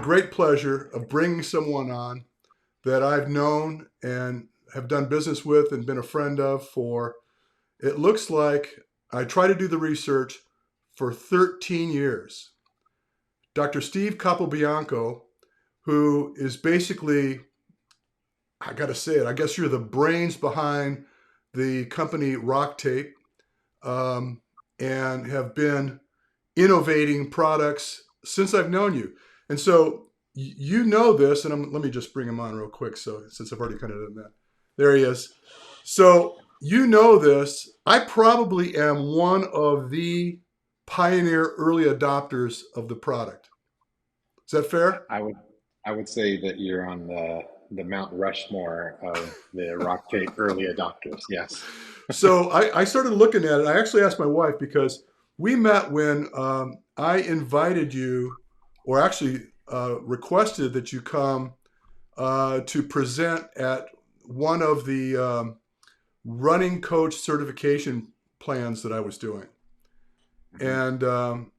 great pleasure of bringing someone on that I've known and have done business with and been a friend of for, it looks like, I try to do the research, for 13 years. Dr. Steve Capobianco, who is basically, I got to say it, I guess you're the brains behind the company RockTape, and have been innovating products since I've known you. And so you know this, and let me just bring him on real quick. So since I've already kind of done that, there he is. So you know this. I probably am one of the pioneer early adopters of the product. Is that fair? I would say that you're on the Mount Rushmore of the rock tape early adopters. Yes. So I started looking at it. I actually asked my wife because we met when I invited you, or actually requested that you come to present at one of the running coach certification plans that I was doing. Mhm. And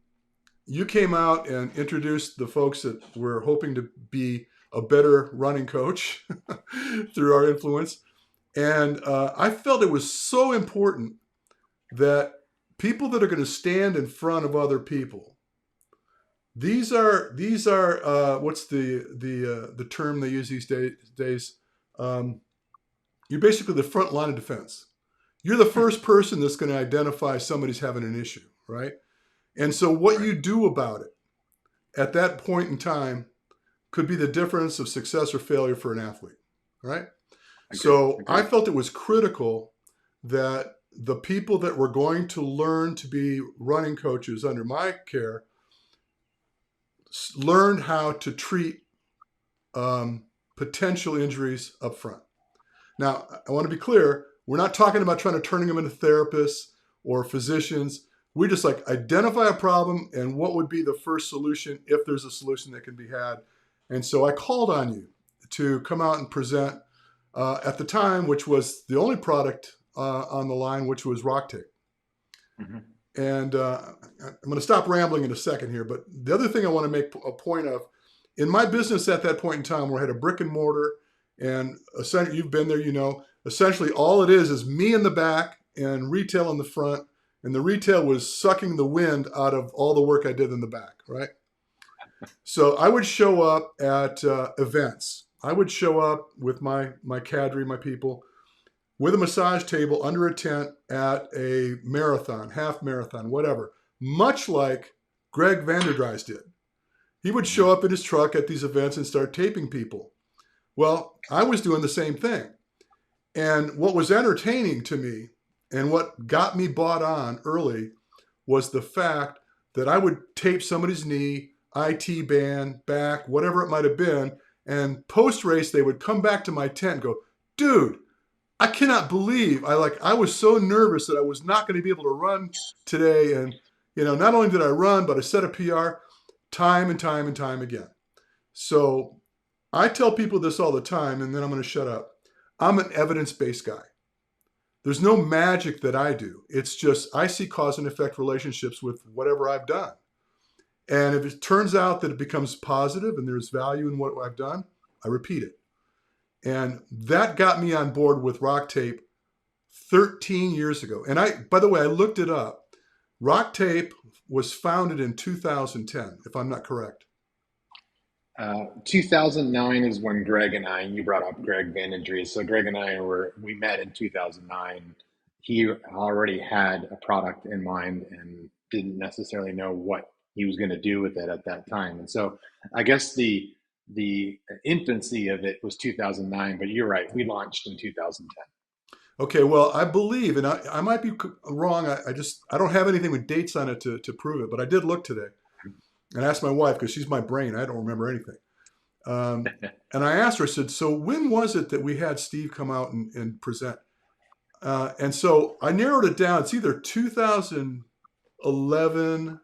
you came out and introduced the folks that were hoping to be a better running coach through our influence. And I felt it was so important that people that are going to stand in front of other people, these are what's the term they use these days? Um, you're basically the front line of defense. You're the first person that's going to identify somebody's having an issue, right? And so what Right. you do about it at that point in time could be the difference of success or failure for an athlete, right? Agreed. So I Agreed. felt it was critical that the people that were going to learn to be running coaches under my care learned how to treat potential injuries up front. Now, I want to be clear. We're not talking about trying to turn them into therapists or physicians. We just like identify a problem and what would be the first solution if there's a solution that can be had. And so I called on you to come out and present at the time, which was the only product on the line, which was RockTape. Mhm. And I'm going to stop rambling in a second here. But the other thing I want to make a point of, in my business at that point in time, where I had a brick and mortar, and essentially, you've been there, you know, essentially all it is me in the back and retail in the front. And the retail was sucking the wind out of all the work I did in the back, right? So I would show up at events. I would show up with my cadre, my people, with a massage table under a tent at a marathon, half marathon, whatever, much like Greg Vanderdries did. He would show Mhm. up in his truck at these events and start taping people. Well, I was doing the same thing. And what was entertaining to me and what got me bought on early was the fact that I would tape somebody's knee, IT band, back, whatever it might have been. And post race, they would come back to my tent and go, dude, I cannot believe I was so nervous that I was not going to be able to run today. And, not only did I run, but I set a PR time and time and time again. So I tell people this all the time, and then I'm going to shut up. I'm an evidence-based guy. There's no magic that I do. It's just I see cause and effect relationships with whatever I've done. And if it turns out that it becomes positive and there's value in what I've done, I repeat it. And that got me on board with RockTape 13 years ago. And by the way, I looked it up. RockTape was founded in 2010, if I'm not correct. 2009 is when Greg and I, you brought up Greg Van Andrees. So Greg and we met in 2009. He already had a product in mind and didn't necessarily know what he was going to do with it at that time. And so I guess the infancy of it was 2009, but you're right. We launched in 2010. Okay, well, I believe, and I might be wrong. I don't have anything with dates on it to prove it, but I did look today and asked my wife because she's my brain. I don't remember anything. And I asked her, I said, so when was it that we had Steve come out and present? And so I narrowed it down. It's either 2011,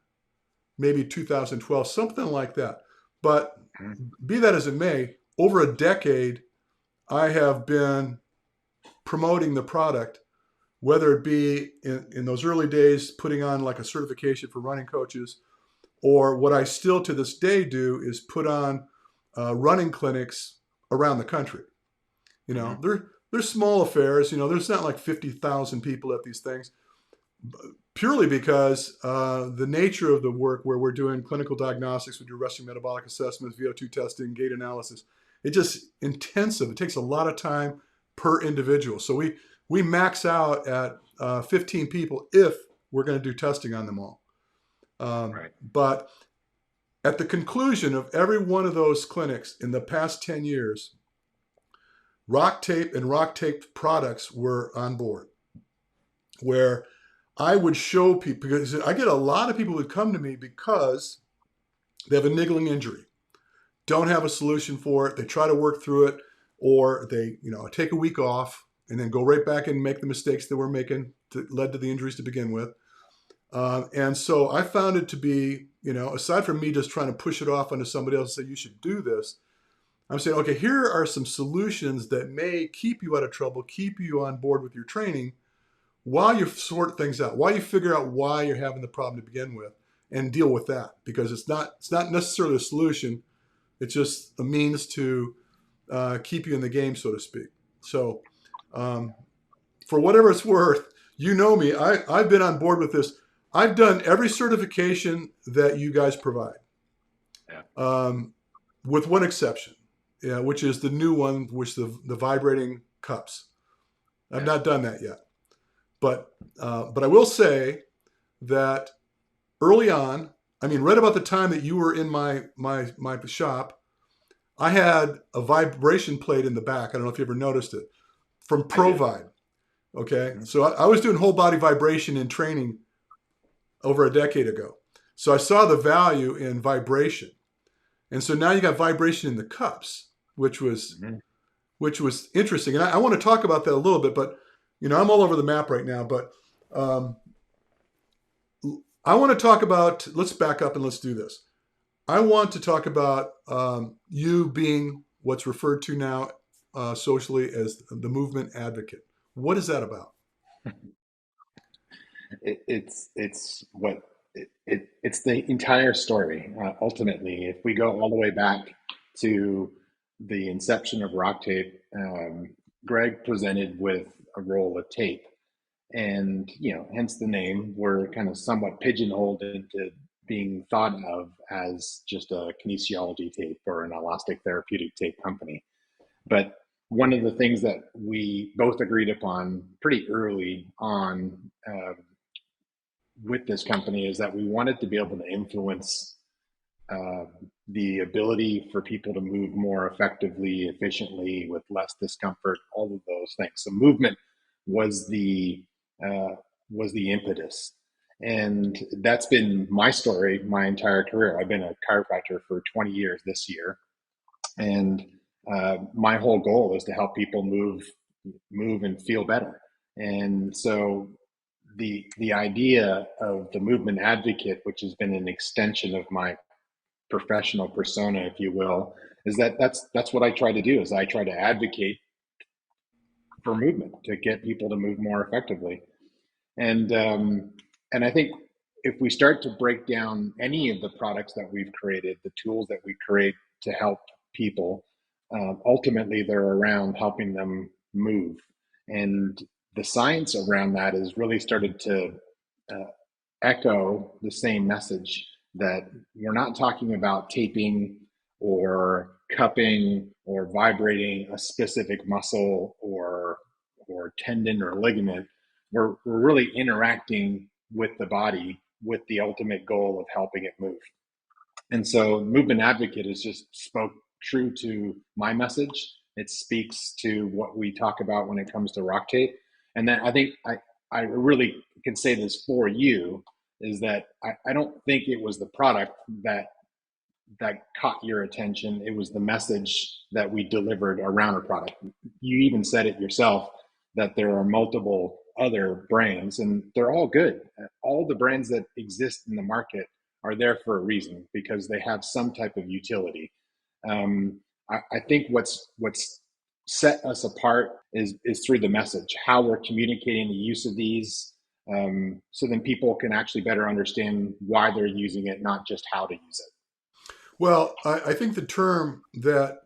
maybe 2012, something like that. But be that as it may, over a decade, I have been promoting the product, whether it be in those early days, putting on like a certification for running coaches, or what I still to this day do is put on running clinics around the country. You know, they're small affairs. You know, there's not like 50,000 people at these things, purely because the nature of the work where we're doing clinical diagnostics, we do resting metabolic assessments, VO2 testing, gait analysis. It's just intensive. It takes a lot of time per individual. So we max out at 15 people if we're going to do testing on them all. Right. But at the conclusion of every one of those clinics in the past 10 years, RockTape and RockTape products were on board, where I would show people, because I get a lot of people who would come to me because they have a niggling injury, don't have a solution for it. They try to work through it, or they, take a week off and then go right back and make the mistakes that we're making that led to the injuries to begin with. And so I found it to be, aside from me just trying to push it off onto somebody else and say, you should do this, I'm saying, okay, here are some solutions that may keep you out of trouble, keep you on board with your training while you sort things out, while you figure out why you're having the problem to begin with and deal with that, because it's not necessarily a solution. It's just a means to keep you in the game, so to speak. So for whatever it's worth, you know me, I've been on board with this. I've done every certification that you guys provide, with one exception, which is the new one, which the vibrating cups. I've not done that yet. But I will say that early on, right about the time that you were in my shop, I had a vibration plate in the back. I don't know if you ever noticed it, from ProVibe. Okay, so I was doing whole body vibration in training over a decade ago. So I saw the value in vibration, and so now you got vibration in the cups, which was interesting. And I want to talk about that a little bit, but I'm all over the map right now. But I want to talk about. Let's back up and let's do this. I want to talk about you being what's referred to now socially as the movement advocate. What is that about? It's the entire story. Ultimately, if we go all the way back to the inception of RockTape, Greg presented with a roll of tape, and hence the name. We're kind of somewhat pigeonholed into being thought of as just a kinesiology tape or an elastic therapeutic tape company. But one of the things that we both agreed upon pretty early on with this company is that we wanted to be able to influence the ability for people to move more effectively, efficiently, with less discomfort, all of those things. So movement was the impetus. And that's been my story my entire career. I've been a chiropractor for 20 years this year. And my whole goal is to help people move and feel better. And so the idea of the movement advocate, which has been an extension of my professional persona, if you will, is that's what I try to do. Is I try to advocate for movement to get people to move more effectively. And I think if we start to break down any of the products that we've created, the tools that we create to help people, ultimately they're around helping them move. And the science around that has really started to echo the same message, that we're not talking about taping or cupping or vibrating a specific muscle or tendon or ligament. We're really interacting with the body with the ultimate goal of helping it move. And so movement advocate is just spoke true to my message. It speaks to what we talk about when it comes to RockTape. And then I think I really can say this for you, is that I don't think it was the product that caught your attention. It was the message that we delivered around a product. You even said it yourself, that there are multiple other brands, and they're all good. All the brands that exist in the market are there for a reason, because they have some type of utility. I think what's set us apart is through the message, how we're communicating the use of these, so then people can actually better understand why they're using it, not just how to use it. Well, I think the term that,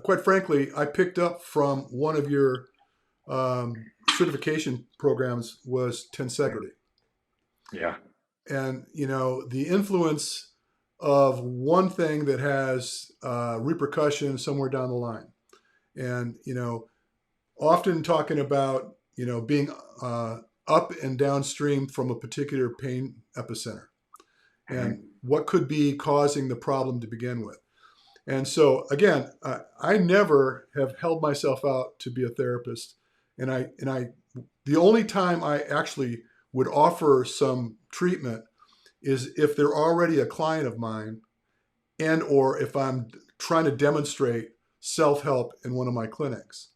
quite frankly, I picked up from one of your certification programs was tensegrity. Yeah. And, the influence of one thing that has repercussion somewhere down the line. And, often talking about, being up and downstream from a particular pain epicenter and Mhm. what could be causing the problem to begin with. And so again, I never have held myself out to be a therapist, and I the only time I actually would offer some treatment is if they're already a client of mine, and or if I'm trying to demonstrate self-help in one of my clinics.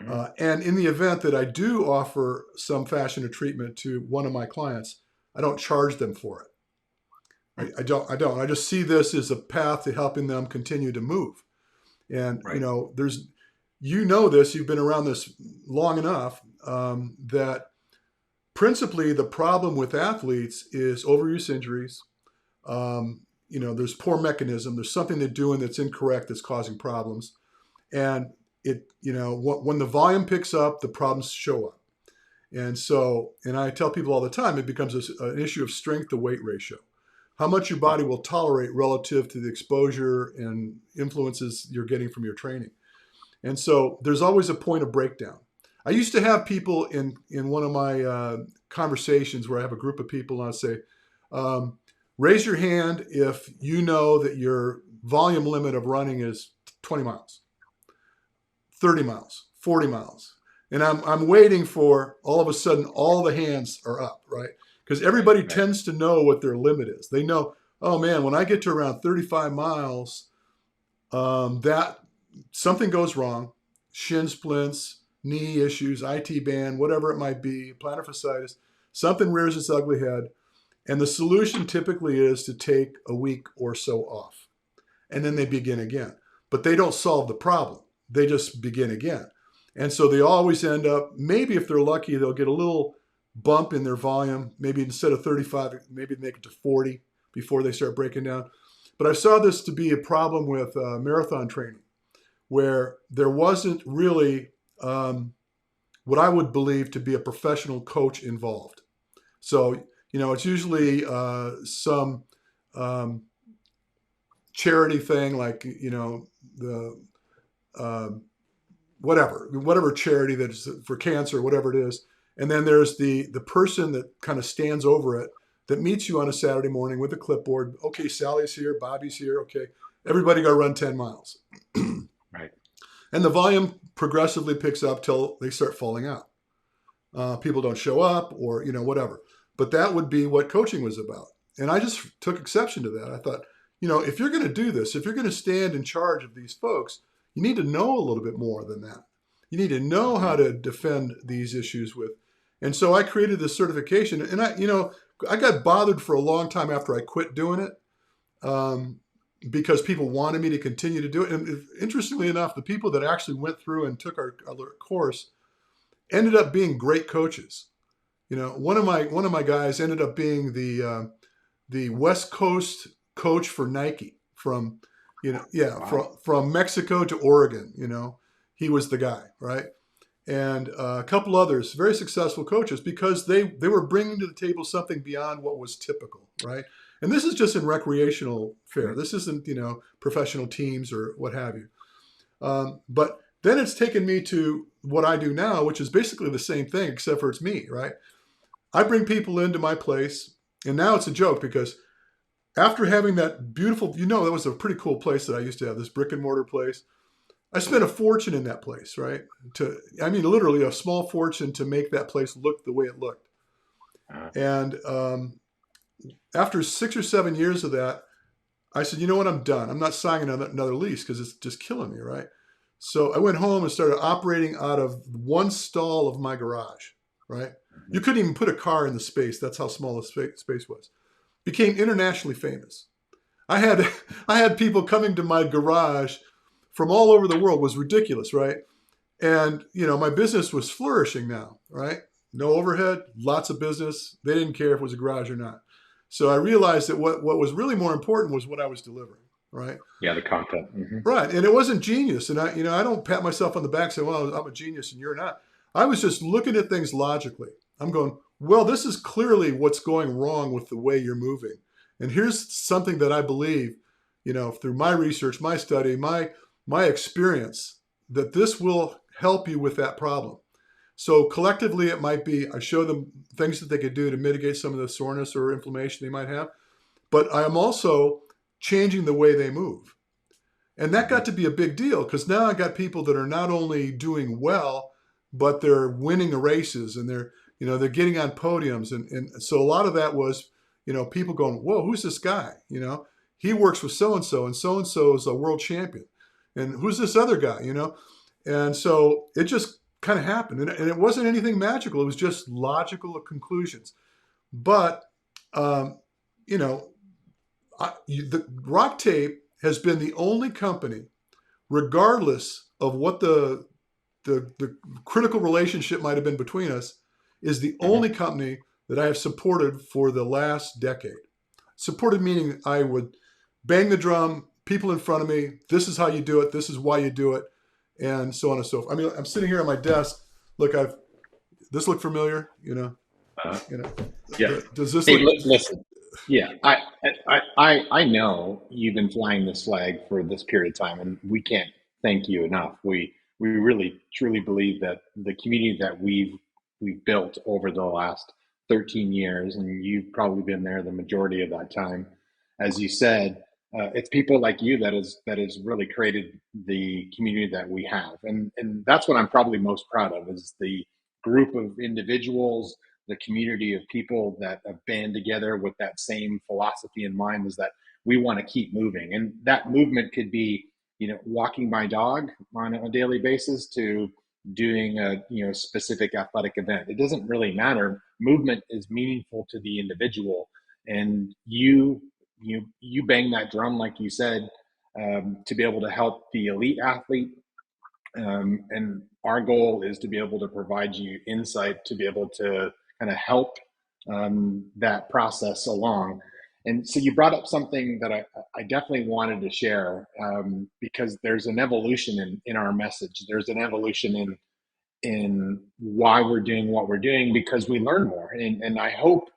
Mhm. And in the event that I do offer some fashion of treatment to one of my clients, I don't charge them for it. I don't. I don't. I just see this as a path to helping them continue to move. And Right. there's, this. You've been around this long enough, that principally the problem with athletes is overuse injuries. There's poor mechanism. There's something they're doing that's incorrect that's causing problems. And when the volume picks up, the problems show up. And so, and I tell people all the time, it becomes an issue of strength to weight ratio. How much your body will tolerate relative to the exposure and influences you're getting from your training. And so there's always a point of breakdown. I used to have people in one of my conversations where I have a group of people and I say, um, raise your hand if you know that your volume limit of running is 20 miles, 30 miles, 40 miles. And I'm waiting for all of a sudden all the hands are up, right? Because Right. everybody Right. tends to know what their limit is. They know, oh man, when I get to around 35 miles, that something goes wrong, shin splints, knee issues, IT band, whatever it might be, plantar fasciitis, something rears its ugly head. And the solution typically is to take a week or so off. And then they begin again. But they don't solve the problem. They just begin again. And so they always end up, maybe if they're lucky, they'll get a little bump in their volume. Maybe instead of 35, maybe make it to 40 before they start breaking down. But I saw this to be a problem with marathon training, where there wasn't really what I would believe to be a professional coach involved. So, it's usually some um, charity thing, like, the uh, whatever charity that's for cancer, whatever it is. And then there's the person that kind of stands over it, that meets you on a Saturday morning with a clipboard. Okay, Sally's here, Bobby's here. Okay, everybody got to run 10 miles. Right. And the volume progressively picks up till they start falling out. People don't show up, or whatever. But that would be what coaching was about. And I just took exception to that. I thought, if you're going to do this, if you're going to stand in charge of these folks, you need to know a little bit more than that. You need to know how Mhm. to defend these issues with. And so I created this certification, and I got bothered for a long time after I quit doing it, um, because people wanted me to continue to do it. And interestingly enough, the people that actually went through and took our course ended up being great coaches. One of my guys ended up being the West Coast coach for Nike from, yeah, Wow. from Mexico to Oregon. He was the guy, right? And a couple others, very successful coaches, because they were bringing to the table something beyond what was typical, right? And this is just in recreational fare. Mhm. This isn't, professional teams or what have you. But then it's taken me to what I do now, which is basically the same thing, except for it's me, right? I bring people into my place, and now it's a joke because after having that beautiful, that was a pretty cool place that I used to have, this brick and mortar place. I spent a fortune in that place, right? I mean, literally a small fortune to make that place look the way it looked. Uh, And after 6 or 7 years of that, I said, you know what, I'm done. I'm not signing another lease because it's just killing me, right? So I went home and started operating out of one stall of my garage, right? You mhm. couldn't even put a car in the space. That's how small the space was. Became internationally famous. I had I had people coming to my garage from all over the world. It was ridiculous, right? And my business was flourishing now, right? No overhead, lots of business. They didn't care if it was a garage or not. So I realized that what was really more important was what I was delivering. right? Yeah, the content. Hmm. Right. And it wasn't genius. And I don't pat myself on the back and say, well, I'm a genius and you're not. I was just looking at things logically. I'm going, well, this is clearly what's going wrong with the way you're moving. And here's something that I believe, through my research, my study, my experience, that this will help you with that problem. So collectively, it might be I show them things that they could do to mitigate some of the soreness or inflammation they might have, but I am also changing the way they move. And that got to Hmm. be a big deal because now I got people that are not only doing well, but they're winning the races and they're getting on podiums. And so a lot of that was, people going, whoa, who's this guy? He works with so and so is a world champion. And who's this other guy? And so it just kind of happened. And it wasn't anything magical. It was just logical conclusions. But, um, you know, the RockTape has been the only company, regardless of what the critical relationship might have been between us, is the only Hmm. company that I have supported for the last decade. Supported meaning I would bang the drum, people in front of me, this is how you do it, this is why you do it, and so on and so forth. I mean, I'm sitting here at my desk. Look, this look familiar? Uh, You know, yeah. does this Hey, look? listen. Yeah, I know you've been flying this flag for this period of time, and we can't thank you enough. We really truly believe that the community that we've built over the last 13 years, and you've probably been there the majority of that time, as you said, it's people like you that has really created the community that we have, and that's what I'm probably most proud of is the group of individuals, the community of people that have band together with that same philosophy in mind, is that we want to keep moving. And that movement could be, walking my dog on a daily basis to doing a, specific athletic event. It doesn't really matter. Movement is meaningful to the individual. And you bang that drum, like you said, to be able to help the elite athlete, and our goal is to be able to provide you insight to be able to kind of help that process along. And so you brought up something that I definitely wanted to share, because there's an evolution in our message. There's an evolution in why we're doing what we're doing because we learn more. And I hope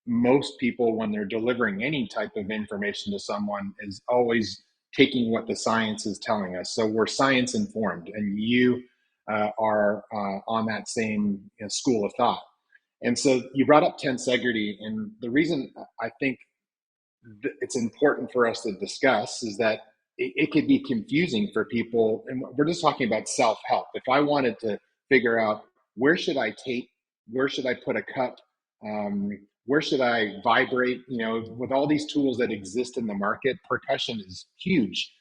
most people, when they're delivering any type of information to someone, is always taking what the science is telling us. So we're science informed, and you are on that same, school of thought. And so you brought up tensegrity, and the reason I think it's important for us to discuss is that it could be confusing for people. And we're just talking about self help. If I wanted to figure out where should I tape, where should I put a cup, where should I vibrate, with all these tools that exist in the market, percussion is huge,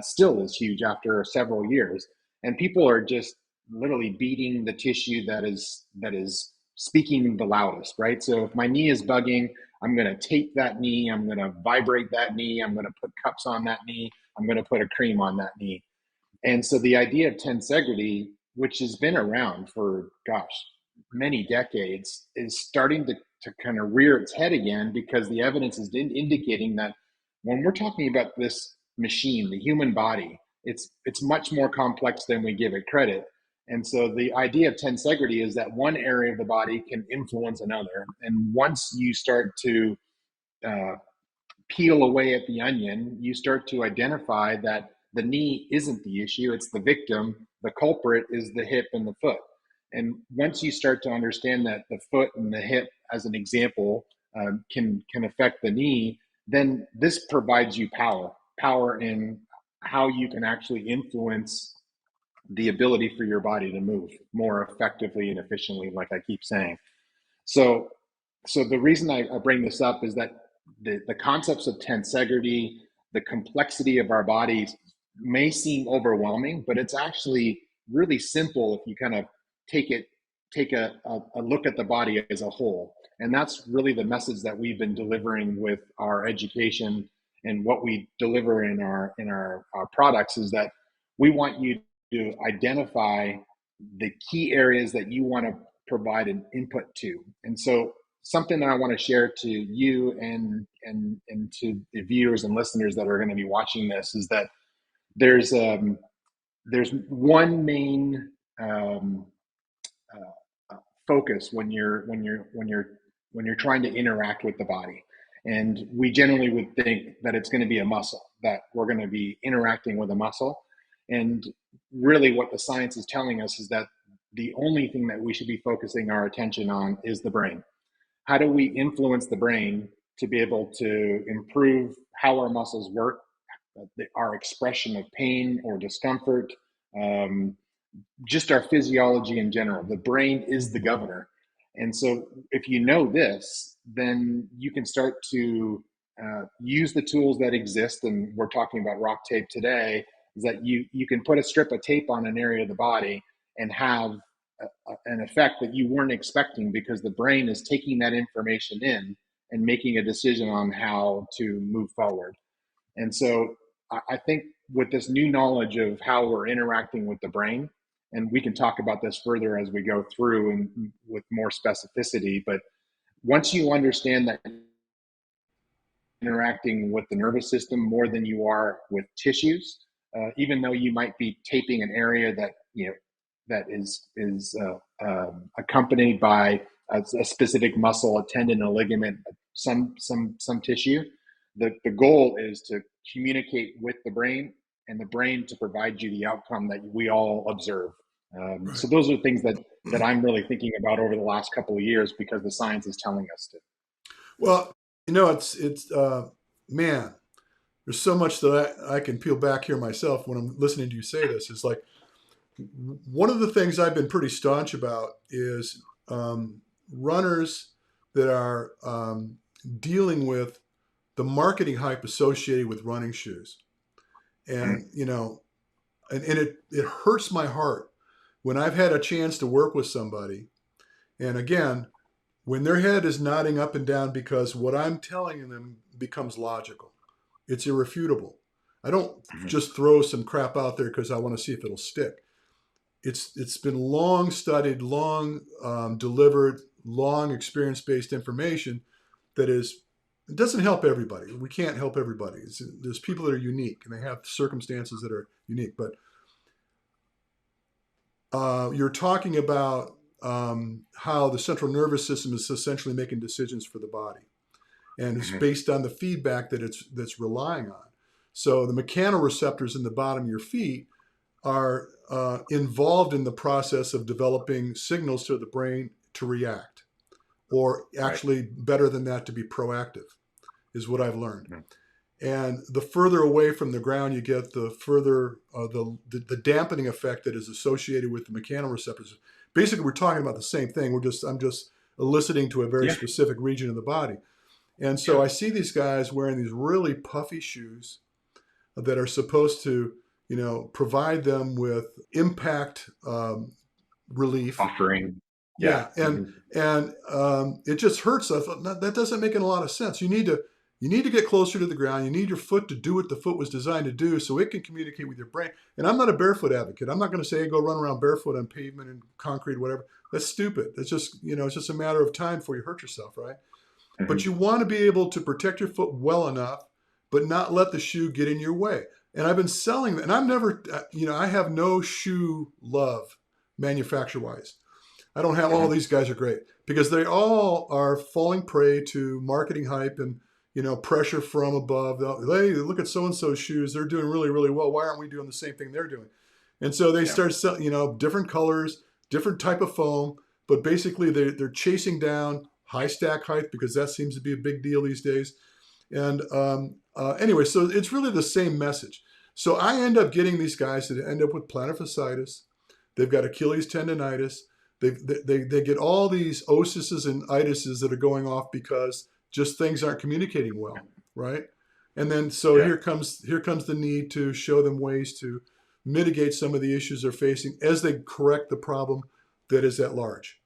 still is huge after several years. And people are just literally beating the tissue that is speaking the loudest, right? So if my knee is bugging, I'm going to tape that knee. I'm going to vibrate that knee. I'm going to put cups on that knee. I'm going to put a cream on that knee. And so the idea of tensegrity, which has been around for, gosh, many decades, is starting to kind of rear its head again because the evidence is indicating that when we're talking about this machine, the human body, it's much more complex than we give it credit. And so the idea of tensegrity is that one area of the body can influence another. And once you start to uh, peel away at the onion, you start to identify that the knee isn't the issue, it's the victim. The culprit is the hip and the foot. And once you start to understand that the foot and the hip, as an example, can affect the knee, then this provides you power in how you can actually influence the ability for your body to move more effectively and efficiently, like I keep saying. So, so the reason I bring this up is that the concepts of tensegrity, the complexity of our bodies may seem overwhelming, but it's actually really simple if you kind of take it, take a look at the body as a whole. And that's really the message that we've been delivering with our education and what we deliver in our products is that we want you to identify the key areas that you want to provide an input to. And so something that I want to share to you and to the viewers and listeners that are going to be watching this is that there's um, there's one main um, focus when you're trying to interact with the body, and we generally would think that it's going to be a muscle, that we're going to be interacting with a muscle, and really what the science is telling us is that the only thing that we should be focusing our attention on is the brain. How do we influence the brain to be able to improve how our muscles work, our expression of pain or discomfort, um, just our physiology in general. The brain is the governor. And so if you know this, then you can start to use the tools that exist. And we're talking about RockTape today, is that you can put a strip of tape on an area of the body and have an effect that you weren't expecting, because the brain is taking that information in and making a decision on how to move forward. And so I think with this new knowledge of how we're interacting with the brain, and we can talk about this further as we go through and with more specificity, but once you understand that interacting with the nervous system more than you are with tissues, even though you might be taping an area that that accompanied by a specific muscle, a tendon, a ligament, some tissue. The goal is to communicate with the brain, and the brain to provide you the outcome that we all observe. Right. So those are things that I'm really thinking about over the last couple of years, because the science is telling us to. Well, it's man, there's so much that I can peel back here myself when I'm listening to you say this. Is like one of the things I've been pretty staunch about is runners that are dealing with the marketing hype associated with running shoes. And, and it hurts my heart when I've had a chance to work with somebody. And again, when their head is nodding up and down because what I'm telling them becomes logical, it's irrefutable. I don't just throw some crap out there because I want to see if it'll stick. It's been long studied, long delivered, long experience-based information that is, it doesn't help everybody. We can't help everybody. There's people that are unique and they have circumstances that are unique. But you're talking about how the central nervous system is essentially making decisions for the body, and it's based on the feedback that's relying on. So the mechanoreceptors in the bottom of your feet are involved in the process of developing signals to the brain to react, or actually better than that, to be proactive, is what I've learned. And the further away from the ground you get, the further the dampening effect that is associated with the mechanoreceptors. Basically, we're talking about the same thing. I'm just eliciting to a very specific region of the body. And so I see these guys wearing these really puffy shoes that are supposed to, provide them with impact relief. Offering. Yeah. And it just hurts. I thought that doesn't make a lot of sense. You need to get closer to the ground. You need your foot to do what the foot was designed to do, so it can communicate with your brain. And I'm not a barefoot advocate. I'm not going to say go run around barefoot on pavement and concrete, whatever. That's stupid. It's just, it's just a matter of time before you hurt yourself, right? But you want to be able to protect your foot well enough, but not let the shoe get in your way. And I've been selling that, and I've never, I have no shoe love manufacturer-wise. I don't have all these guys are great, because they all are falling prey to marketing hype and, pressure from above. Hey, look at so-and-so's shoes. They're doing really, really well. Why aren't we doing the same thing they're doing? And so they start selling, different colors, different type of foam, but basically they're chasing down high stack height, because that seems to be a big deal these days. And anyway, so it's really the same message. So I end up getting these guys that end up with plantar fasciitis. They've got Achilles tendonitis. They get all these osises and itises that are going off because just things aren't communicating well, right? And then here comes the need to show them ways to mitigate some of the issues they're facing as they correct the problem that is at large.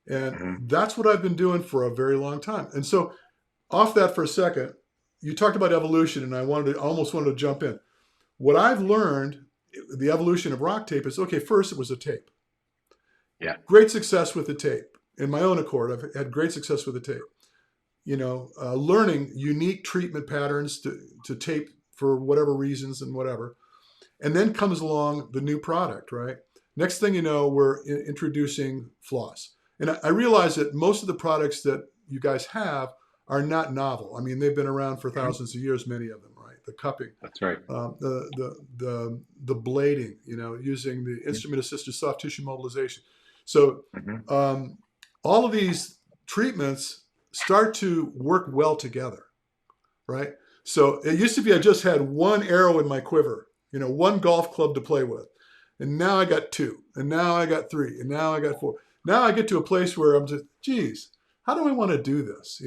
And that's what I've been doing for a very long time. And so off that for a second, you talked about evolution, and I almost wanted to jump in. What I've learned, the evolution of RockTape, is, okay, first it was a tape. Yeah. Great success with the tape. in my own accord, I've had great success with the tape. Learning unique treatment patterns to tape for whatever reasons and whatever. And then comes along the new product, right? Next thing you know, we're introducing floss. And I realize that most of the products that you guys have are not novel. I mean, they've been around for thousands of years, many of them, right? The cupping, That's right. the blading, using the instrument-assisted soft tissue mobilization. So all of these treatments start to work well together, right? So it used to be I just had one arrow in my quiver, one golf club to play with. And now I got two, and now I got three, and now I got four. Now I get to a place where I'm just, geez, how do I want to do this?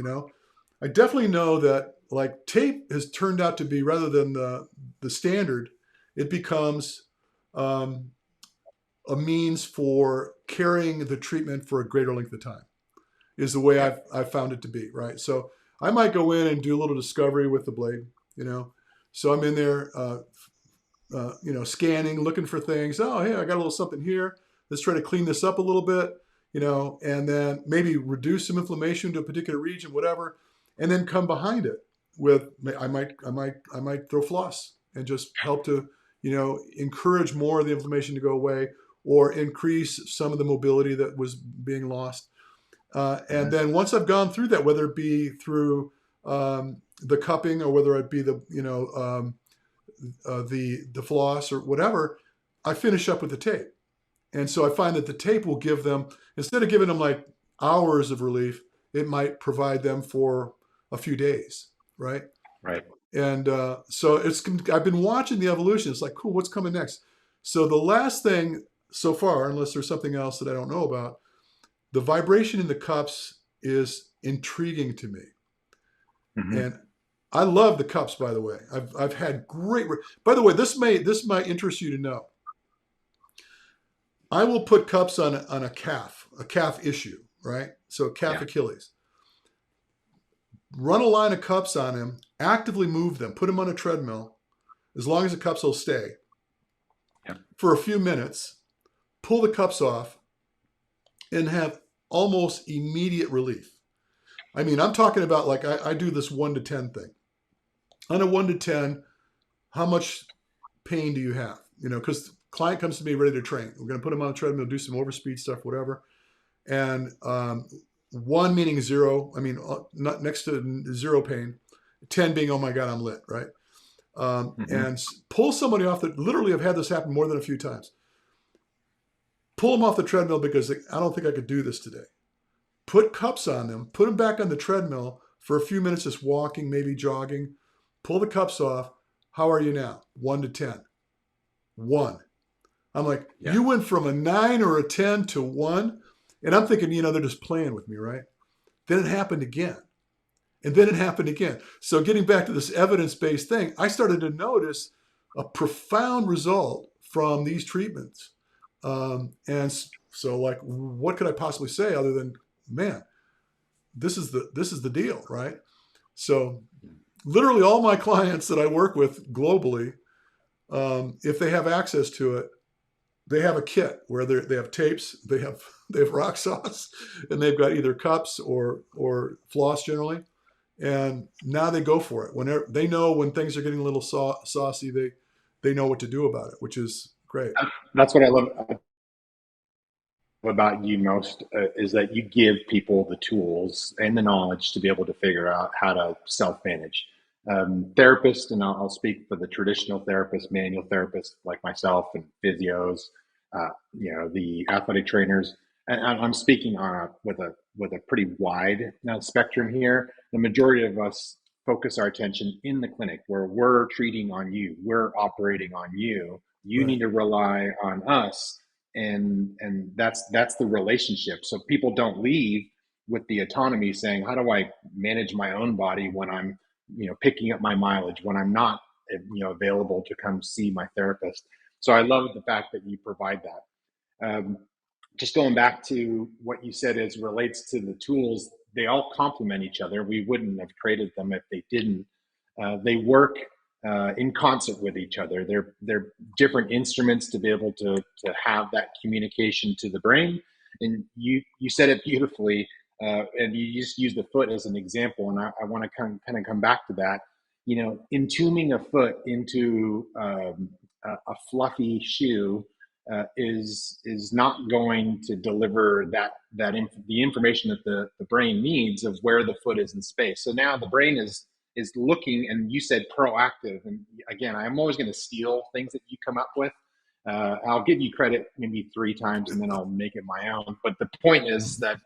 I definitely know that like tape has turned out to be, rather than the standard, it becomes a means for carrying the treatment for a greater length of time, is the way I've found it to be, right? So I might go in and do a little discovery with the blade, So I'm in there, scanning, looking for things. Oh, hey, I got a little something here. Let's try to clean this up a little bit, and then maybe reduce some inflammation to a particular region, whatever, and then come behind it with, I might throw floss and just help to, encourage more of the inflammation to go away, or increase some of the mobility that was being lost. And then once I've gone through that, whether it be through the cupping, or whether it be the floss or whatever, I finish up with the tape. And so I find that the tape will give them, instead of giving them like hours of relief, it might provide them for a few days, right? Right. And so I've been watching the evolution. It's like, cool, what's coming next? So the last thing so far, unless there's something else that I don't know about, the vibration in the cups is intriguing to me. And I love the cups, by the way. I've had great, by the way, this might interest you to know. I will put cups on a calf issue, right? So calf Achilles. Run a line of cups on him, actively move them, put him on a treadmill, as long as the cups will stay, for a few minutes, pull the cups off, and have almost immediate relief. I mean, I'm talking about, like, I do this 1 to 10 thing. On a 1 to 10, how much pain do you have? Because the client comes to me ready to train. We're going to put him on a treadmill, do some overspeed stuff, whatever. And 1 meaning zero. I mean, not next to zero pain. 10 being, oh my God, I'm lit, right? And pull somebody off that, literally I've had this happen more than a few times. Pull them off the treadmill because I don't think I could do this today. Put cups on them, put them back on the treadmill for a few minutes, just walking, maybe jogging. Pull the cups off. How are you now? 1 to 10. 1. I'm like, you went from a 9 or a 10 to 1. And I'm thinking, they're just playing with me, right? Then it happened again. And then it happened again. So getting back to this evidence-based thing, I started to notice a profound result from these treatments. And so, like, what could I possibly say other than, man, this is the deal, right? So literally all my clients that I work with globally, if they have access to it, they have a kit where they have tapes, they have rock sauce, and they've got either cups or floss generally. And now they go for it. Whenever they know when things are getting a little saucy, they know what to do about it, which is great. That's what I love about you most, is that you give people the tools and the knowledge to be able to figure out how to self-manage. Therapists, and I'll speak for the traditional therapists, manual therapists like myself, and physios, the athletic trainers. And I'm speaking with a pretty wide spectrum here. The majority of us focus our attention in the clinic, where we're treating on you, we're operating on you. You need to rely on us, and that's the relationship. So people don't leave with the autonomy saying, how do I manage my own body when I'm picking up my mileage, when I'm not available to come see my therapist. So I love the fact that you provide that. Just going back to what you said as relates to the tools, they all complement each other. We wouldn't have created them if they didn't. They work in concert with each other. They're different instruments to be able to have that communication to the brain. And you said it beautifully, and you just used the foot as an example, and I want to kind of come back to that. Entombing a foot into a fluffy shoe is not going to deliver the information that the brain needs of where the foot is in space. So now the brain is looking, and you said proactive. And again, I'm always going to steal things that you come up with. I'll give you credit maybe 3 times, and then I'll make it my own. But the point is that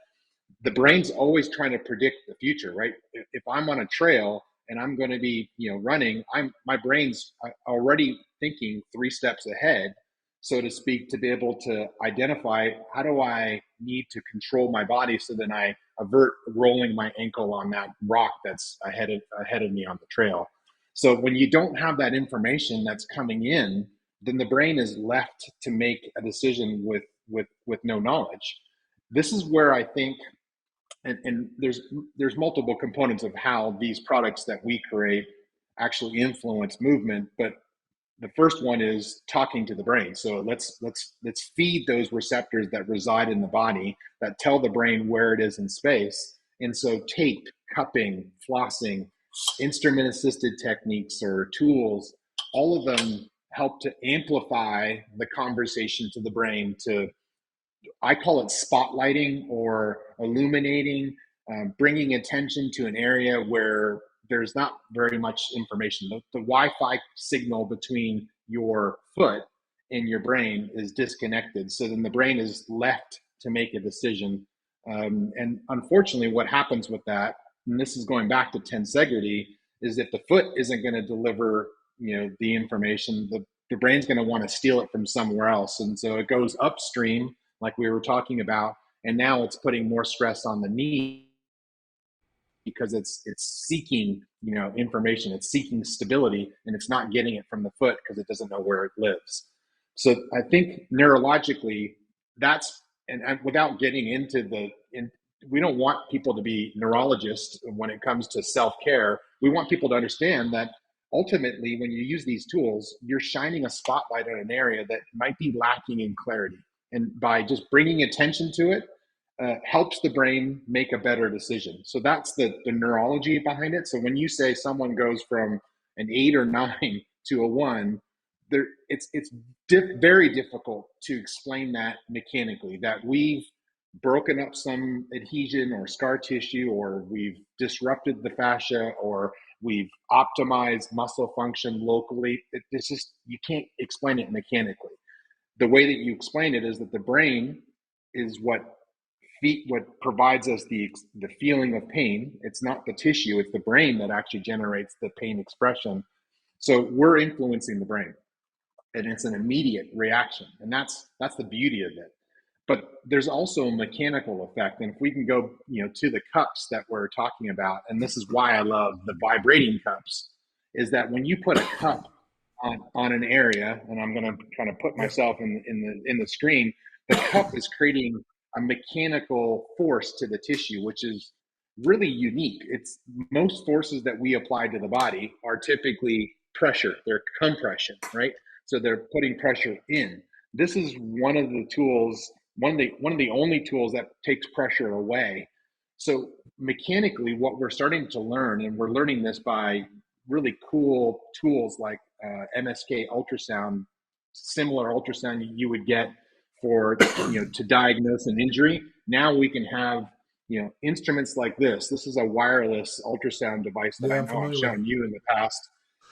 the brain's always trying to predict the future, right? If I'm on a trail and I'm going to be, running, my brain's already thinking 3 steps ahead, so to speak, to be able to identify how do I need to control my body so then I avert rolling my ankle on that rock that's ahead of me on the trail. So when you don't have that information that's coming in, then the brain is left to make a decision with no knowledge. This is where I think, and there's multiple components of how these products that we create actually influence movement, but the first one is talking to the brain. So let's feed those receptors that reside in the body that tell the brain where it is in space. And so tape, cupping, flossing, instrument assisted techniques or tools, all of them help to amplify the conversation to the brain, to, I call it spotlighting or illuminating, bringing attention to an area where there's not very much information. The Wi-Fi signal between your foot and your brain is disconnected. So then the brain is left to make a decision. And unfortunately, what happens with that, and this is going back to tensegrity, is if the foot isn't going to deliver, the information, the brain's going to want to steal it from somewhere else. And so it goes upstream, like we were talking about, and now it's putting more stress on the knee because it's seeking, information, it's seeking stability, and it's not getting it from the foot because it doesn't know where it lives. So I think neurologically, that's, and without getting into we don't want people to be neurologists when it comes to self-care. We want people to understand that ultimately, when you use these tools, you're shining a spotlight on an area that might be lacking in clarity. And by just bringing attention to it, helps the brain make a better decision. So that's the neurology behind it. So when you say someone goes from an 8 or 9 to a 1, it's very difficult to explain that mechanically, that we've broken up some adhesion or scar tissue, or we've disrupted the fascia, or we've optimized muscle function locally. It's just, you can't explain it mechanically. The way that you explain it is that the brain is what provides us the feeling of pain. It's not the tissue, it's the brain that actually generates the pain expression. So we're influencing the brain, and it's an immediate reaction, and that's the beauty of it. But there's also a mechanical effect, and if we can go, to the cups that we're talking about, and this is why I love the vibrating cups, is that when you put a cup on an area, and I'm going to kind of put myself in the screen, the cup is creating a mechanical force to the tissue, which is really unique. It's, most forces that we apply to the body are typically pressure, they're compression, right? So they're putting pressure in. This is one of the tools, one of the only tools that takes pressure away. So mechanically, what we're starting to learn, and we're learning this by really cool tools like MSK ultrasound, similar ultrasound you would get for, to diagnose an injury. Now we can have, instruments like this. This is a wireless ultrasound device that Yeah, I I'm know I've familiar with it. shown you in the past.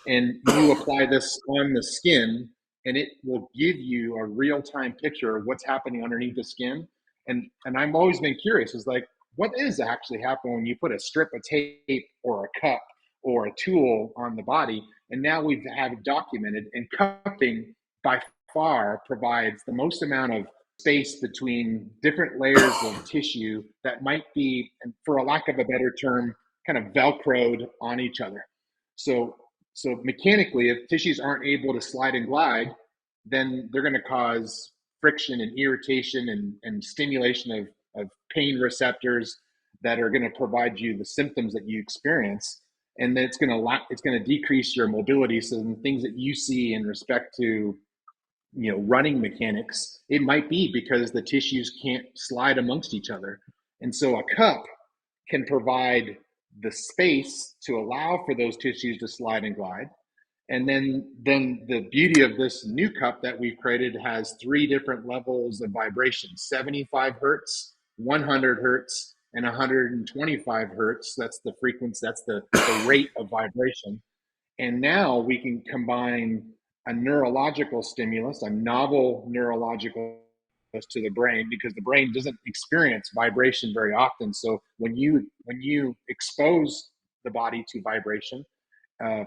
And you apply this on the skin, and it will give you a real-time picture of what's happening underneath the skin. And I've always been curious, is like, what is actually happening when you put a strip of tape or a cup or a tool on the body? And now we have it documented, and cupping by far provides the most amount of space between different layers of tissue that might be, for a lack of a better term, kind of velcroed on each other. So mechanically, if tissues aren't able to slide and glide, then they're going to cause friction and irritation and stimulation of pain receptors that are going to provide you the symptoms that you experience. And then it's going to decrease your mobility. So the things that you see in respect to, running mechanics. It might be because the tissues can't slide amongst each other. And so a cup can provide the space to allow for those tissues to slide and glide. And then the beauty of this new cup that we've created has three different levels of vibration: 75 hertz, 100 hertz, and 125 hertz. That's the frequency, that's the rate of vibration. And now we can combine a neurological stimulus, a novel neurological to the brain, because the brain doesn't experience vibration very often. So when you expose the body to vibration,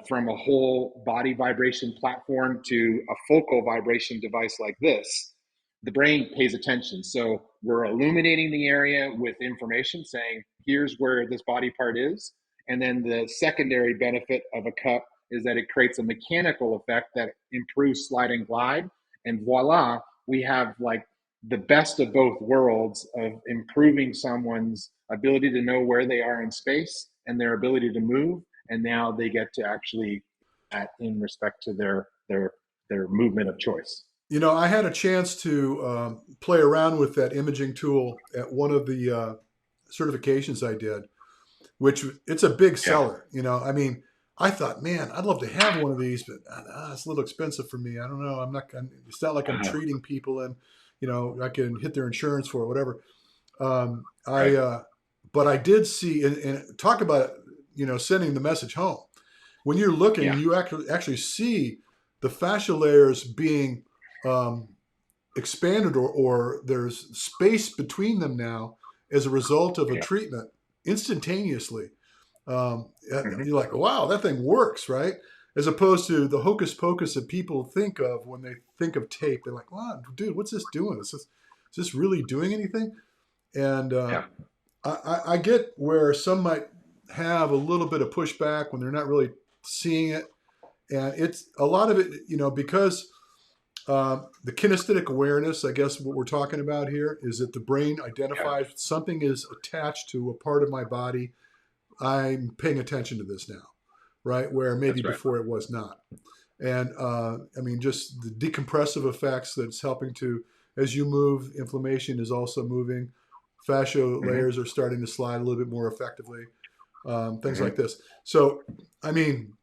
from a whole body vibration platform to a focal vibration device like this, the brain pays attention. So we're illuminating the area with information saying, here's where this body part is. And then the secondary benefit of a cup is that it creates a mechanical effect that improves slide and glide. And voila, we have like the best of both worlds of improving someone's ability to know where they are in space and their ability to move. And now they get to actually act in respect to their movement of choice. I had a chance to play around with that imaging tool at one of the certifications I did, which it's a big Yeah. seller. I mean, I thought, man, I'd love to have one of these, but it's a little expensive for me. I don't know. It's not like I'm Uh-huh. treating people and, I can hit their insurance for it, whatever. Um, I, Right. but I did see, and talk about, sending the message home. When you're looking, Yeah. you actually see the fascia layers being um, expanded, or there's space between them now as a result of a Yeah. treatment instantaneously. Mm-hmm. You're like, wow, that thing works, right? As opposed to the hocus pocus that people think of when they think of tape. They're like, wow, dude, what's this doing? Is this really doing anything? And Yeah. I get where some might have a little bit of pushback when they're not really seeing it. And it's a lot of it, because the kinesthetic awareness, I guess what we're talking about here is that the brain Yeah. identifies something is attached to a part of my body. I'm paying attention to this now, right? Where maybe That's right. before it was not. And I mean, just the decompressive effects that's helping to, as you move, inflammation is also moving. Fascia Mm-hmm. layers are starting to slide a little bit more effectively. Things Mm-hmm. like this. So, I mean,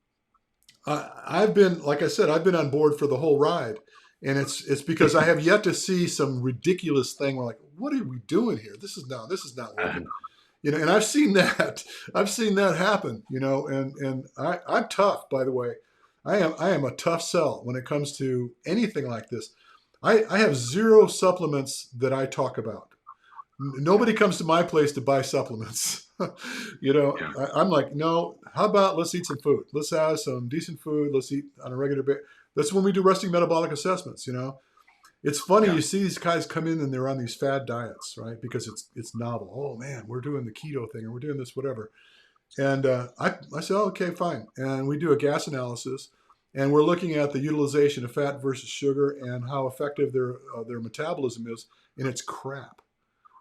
I've been, like I said, I've been on board for the whole ride, and it's because I have yet to see some ridiculous thing where like, what are we doing here? This is not Uh, working. And I've seen that. I've seen that happen. I'm tough, by the way. I am a tough sell when it comes to anything like this. I have zero supplements that I talk about. yeah. Nobody comes to my place to buy supplements. Yeah. I'm like, no, how about let's eat some food? Let's have some decent food. Let's eat on a regular basis. That's when we do resting metabolic assessments. It's funny, Yeah. you see these guys come in and they're on these fad diets, right? Because it's novel. Oh man, we're doing the keto thing or we're doing this, whatever. And I said, oh, okay, fine. And we do a gas analysis, and we're looking at the utilization of fat versus sugar and how effective their metabolism is, and it's crap.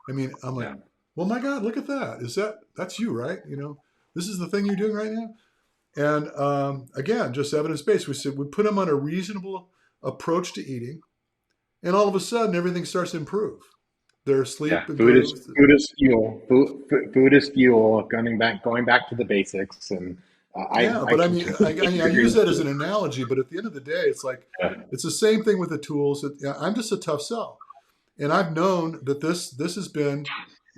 I mean, I'm like, Yeah. well, my God, look at that. That's you, right? This is the thing you're doing right now. And again, just evidence based. We said we put them on a reasonable approach to eating, and all of a sudden, everything starts to improve. Their Yeah. sleep Food is improves. food is fuel. Food is fuel. Going back to the basics, and I Yeah, I but I mean, completely I agree use with that as you. an analogy. But at the end of the day, it's like Yeah. it's the same thing with the tools. I'm just a tough sell, and I've known that this has been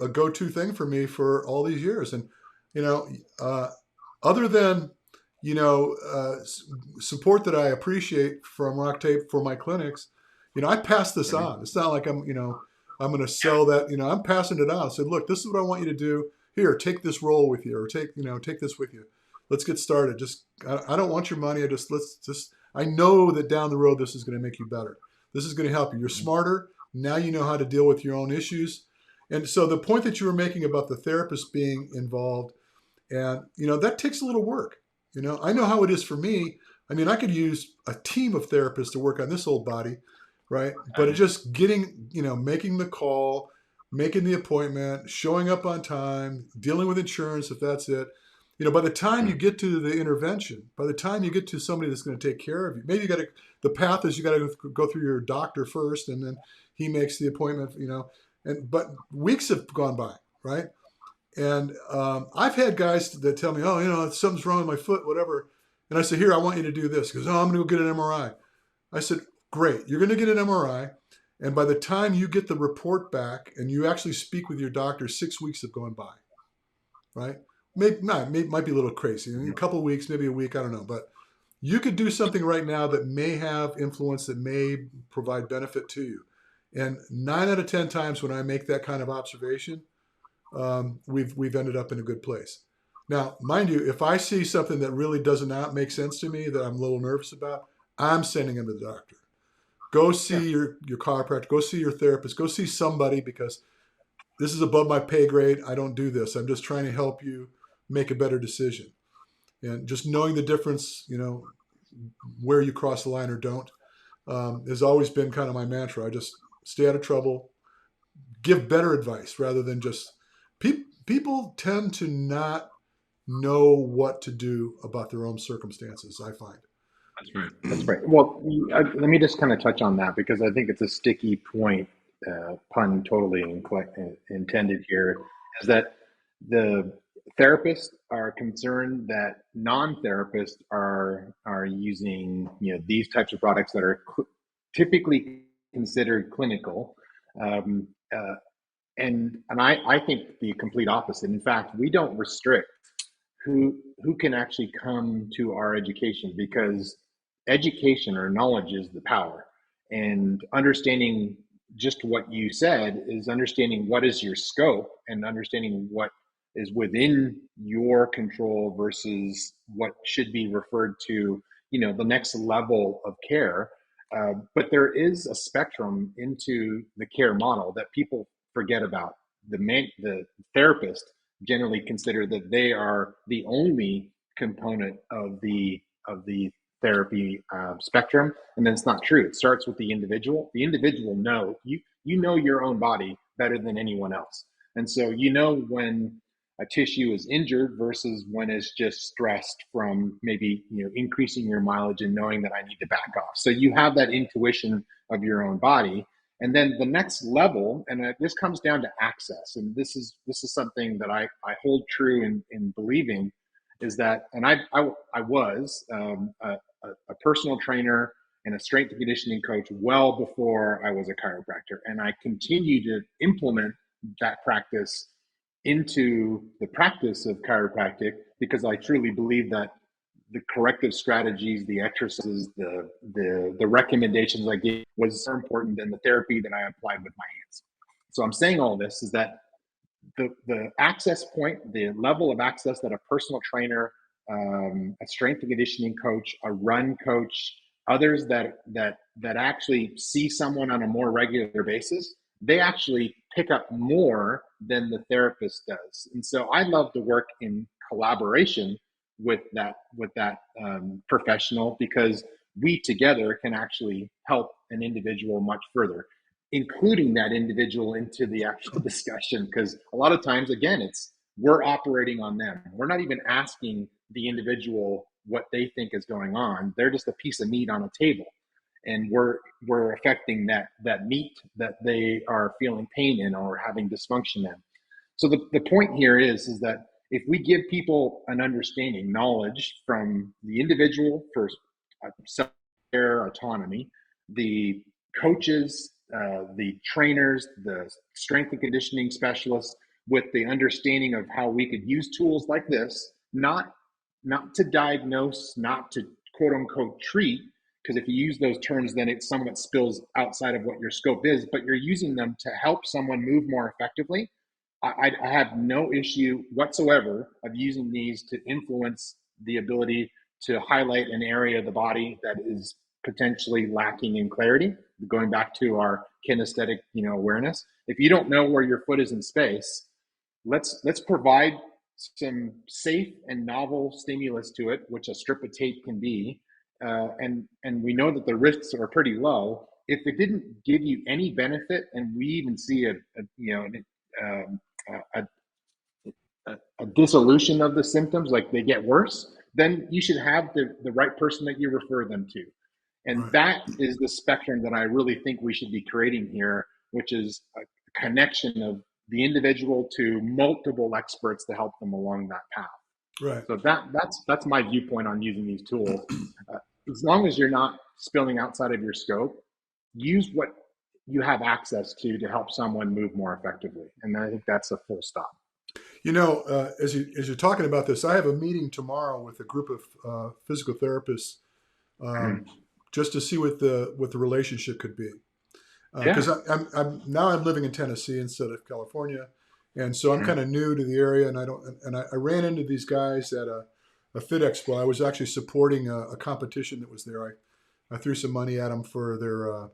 a go-to thing for me for all these years. And you know, uh, other than support that I appreciate from RockTape for my clinics, I pass this Mhm. on. It's not like I'm going to sell that. I'm passing it on. I said, look, this is what I want you to do. Here, take this roll with you, or take this with you. Let's get started. Just I don't want your money. I know that down the road this is going to make you better. This is going to help you. You're Mhm. smarter now. You know how to deal with your own issues. And so the point that you were making about the therapist being involved, and that takes a little work. I know how it is for me. I mean, I could use a team of therapists to work on this old body, right? But it's just getting, making the call, making the appointment, showing up on time, dealing with insurance if that's it. By the time you get to the intervention, by the time you get to somebody that's going to take care of you, maybe the path is you got to go through your doctor first, and then he makes the appointment. But weeks have gone by, right? And I've had guys that tell me, oh, something's wrong with my foot, whatever. And I say, here, I want you to do this. He goes, oh, I'm going to go get an MRI. I said, great, you're going to get an MRI. And by the time you get the report back and you actually speak with your doctor, 6 weeks have gone by, right? Might be a little crazy. In a couple of weeks, maybe a week, I don't know. But you could do something right now that may have influence, that may provide benefit to you. And 9 out of 10 times when I make that kind of observation, we've ended up in a good place. Now, mind you, if I see something that really does not make sense to me, that I'm a little nervous about, I'm sending him to the doctor. Go see your chiropractor, go see your therapist, go see somebody, because this is above my pay grade. I don't do this. I'm just trying to help you make a better decision. And just knowing the difference, where you cross the line or don't, has always been kind of my mantra. I just stay out of trouble, give better advice rather than just people tend to not know what to do about their own circumstances, I find. That's right. That's right. Well, let me just kind of touch on that because I think it's a sticky point, pun totally intended here, is that the therapists are concerned that non-therapists are using these types of products that are typically considered clinical, um, uh, and I think the complete opposite. In fact, we don't restrict who can actually come to our education, because education or knowledge is the power. And understanding just what you said is understanding what is your scope and understanding what is within your control versus what should be referred to, the next level of care. But there is a spectrum into the care model that people forget about. The therapist generally consider that they are the only component of the therapy spectrum, and then it's not true. It starts with the individual. The individual you know your own body better than anyone else, and so when a tissue is injured versus when it's just stressed from maybe increasing your mileage and knowing that I need to back off. So you have that intuition of your own body. And then the next level, and this comes down to access, and this is something that I hold true in believing, is that, and I was a personal trainer and a strength and conditioning coach well before I was a chiropractor, and I continue to implement that practice into the practice of chiropractic because I truly believe that the corrective strategies, the exercises, the recommendations I gave was more important than the therapy that I applied with my hands. So I'm saying all this is that the access point, the level of access that a personal trainer, a strength and conditioning coach, a run coach, others that actually see someone on a more regular basis, they actually pick up more than the therapist does. And so I love to work in collaboration with that professional, because we together can actually help an individual much further, including that individual into the actual discussion. Because a lot of times, again, we're operating on them. We're not even asking the individual what they think is going on. They're just a piece of meat on a table, and we're affecting that meat that they are feeling pain in or having dysfunction in. So the point here is that if we give people an understanding, knowledge from the individual for self-care autonomy, the coaches, the trainers, the strength and conditioning specialists, with the understanding of how we could use tools like this, not to diagnose, not to quote unquote treat, because if you use those terms, then it somewhat spills outside of what your scope is, but you're using them to help someone move more effectively. I have no issue whatsoever of using these to influence the ability to highlight an area of the body that is potentially lacking in clarity. Going back to our kinesthetic, awareness. If you don't know where your foot is in space, let's provide some safe and novel stimulus to it, which a strip of tape can be, and we know that the risks are pretty low. If it didn't give you any benefit, and we even see a a dissolution of the symptoms, like they get worse, then you should have the right person that you refer them to. And Right. that is the spectrum that I really think we should be creating here, which is a connection of the individual to multiple experts to help them along that path. Right. So that's my viewpoint on using these tools. Uh, as long as you're not spilling outside of your scope, use what you have access to help someone move more effectively. And I think that's a full stop. You know, as you're talking about this, I have a meeting tomorrow with a group of physical therapists, um, Mhm. just to see what the relationship could be. Yeah. Because I'm now I'm living in Tennessee instead of California, and so I'm Mhm. kind of new to the area, and I ran into these guys at a Fit Expo. I was actually supporting a competition that was there. I threw some money at them for their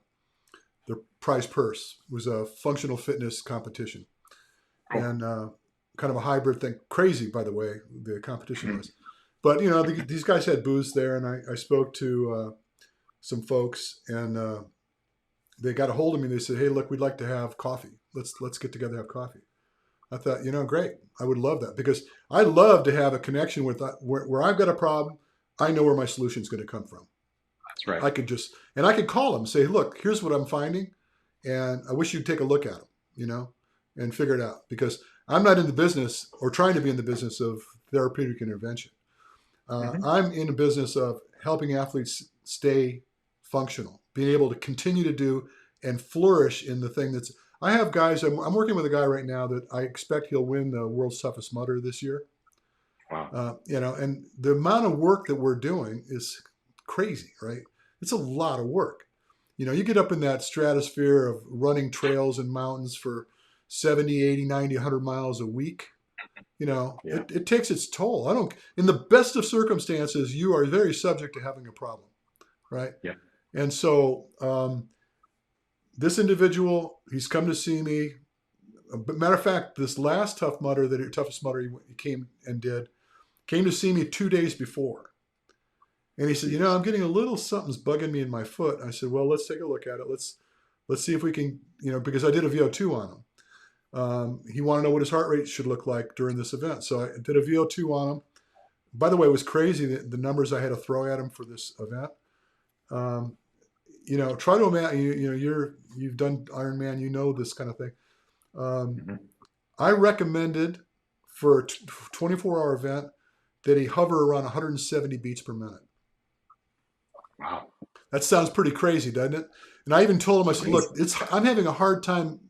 prize purse. It was a functional fitness competition, Cool. and kind of a hybrid thing. Crazy, by the way, the competition Mhm. was. But you know, these guys had booths there, and I spoke to some folks, and they got a hold of me. They said, "Hey, look, we'd like to have coffee. Let's get together and have coffee." I thought, you know, great. I would love that because I love to have a connection with where I've got a problem. I know where my solution is going to come from. That's right. I could just and I could call them and say, look, here's what I'm finding, and I wish you'd take a look at them, you know, and figure it out because I'm not in the business or trying to be in the business of therapeutic intervention. Mhm. I'm in the business of helping athletes stay functional, being able to continue to do and flourish in the thing that's. I have guys. I'm working with a guy right now that I expect he'll win the world's toughest mudder this year. Wow. You know, and the amount of work that we're doing is crazy, right? It's a lot of work. You know, you get up in that stratosphere of running trails and mountains for 70, 80, 90, 100 miles a week. You know, Yeah. it takes its toll. I don't, in the best of circumstances, you are very subject to having a problem, right? Yeah. And so this individual, he's come to see me. Matter of fact, this last toughest mutter he came and did, came to see me 2 days before. And he said, you know, I'm getting a little something's bugging me in my foot. I said, well, let's take a look at it. Let's see if we can, you know, because I did a VO2 on him. He wanted to know what his heart rate should look like during this event. So I did a VO2 on him. By the way, it was crazy the numbers I had to throw at him for this event. Um, you know, try to imagine. You know, you've done Ironman. You know this kind of thing. Um, Mhm. I recommended for a 24-hour event that he hover around 170 beats per minute. Wow. That sounds pretty crazy, doesn't it? And I even told him, I said, Crazy. look, I'm having a hard time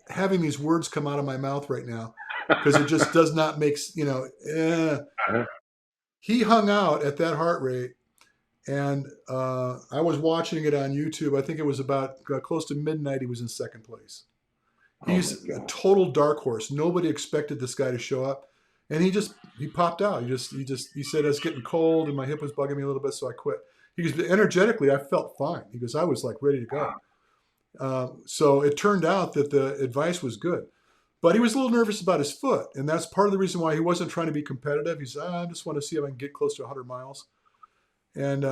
having these words come out of my mouth right now because it just does not make, you know, Uh-huh. he hung out at that heart rate. And I was watching it on YouTube. I think it was about close to midnight. He was in second place. Oh my He's a God. total dark horse. Nobody expected this guy to show up, and he popped out. He said it's getting cold and my hip was bugging me a little bit, so I quit. He goes energetically, I felt fine. He goes, I was like ready to go. Wow. So it turned out that the advice was good, but he was a little nervous about his foot, and that's part of the reason why he wasn't trying to be competitive. He said, I just want to see if I can get close to 100 miles, and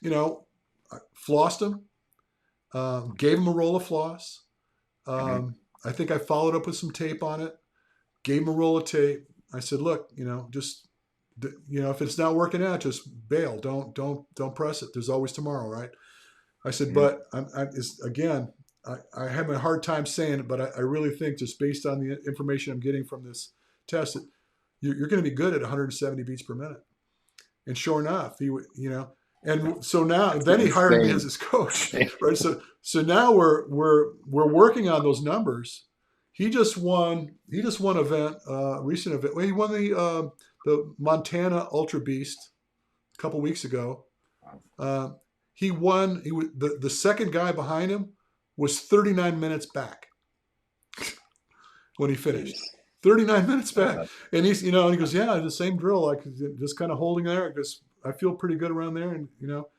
you know, I flossed him, gave him a roll of floss. Mhm. I think I followed up with some tape on it, gave him a roll of tape. I said, look, you know, just, you know, if it's not working out, just bail. Don't press it. There's always tomorrow, right? I said, Mhm. but again, I have a hard time saying it, but I really think just based on the information I'm getting from this test, that you're going to be good at 170 beats per minute. And sure enough, you know, and so now That's then he hired me as insane. his coach, right? So now we're working on those numbers. He just won event recent event. Well, he won the Montana Ultra Beast a couple weeks ago. Wow. Uh, he won. He was the second guy behind him was 39 minutes back when he Jeez. finished. 39 minutes back. Uh, And he's, you know, and he goes, yeah, the same drill, like just kind of holding there. Because I feel pretty good around there. And, you know,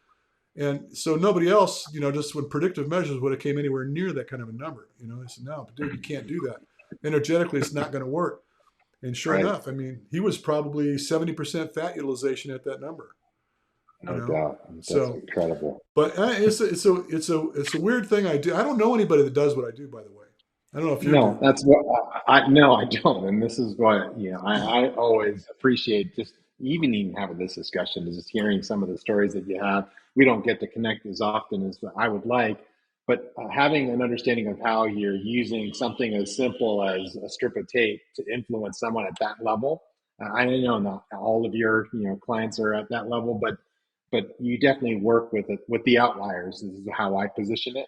and so nobody else, you know, just with predictive measures would have came anywhere near that kind of a number. You know, they said, no, but dude, you can't do that. Energetically, it's not going to work. And sure right. enough, I mean, he was probably 70% fat utilization at that number, you No know? doubt. That's So, incredible. but it's a weird thing I do. I don't know anybody that does what I do, by the way. I don't know if you No, do. that's what no, I don't. And this is what, I always appreciate just even having this discussion is just hearing some of the stories that you have. We don't get to connect as often as I would like, but having an understanding of how you're using something as simple as a strip of tape to influence someone at that level. I know not all of your, clients are at that level, but you definitely work with it with the outliers. This is how I position it,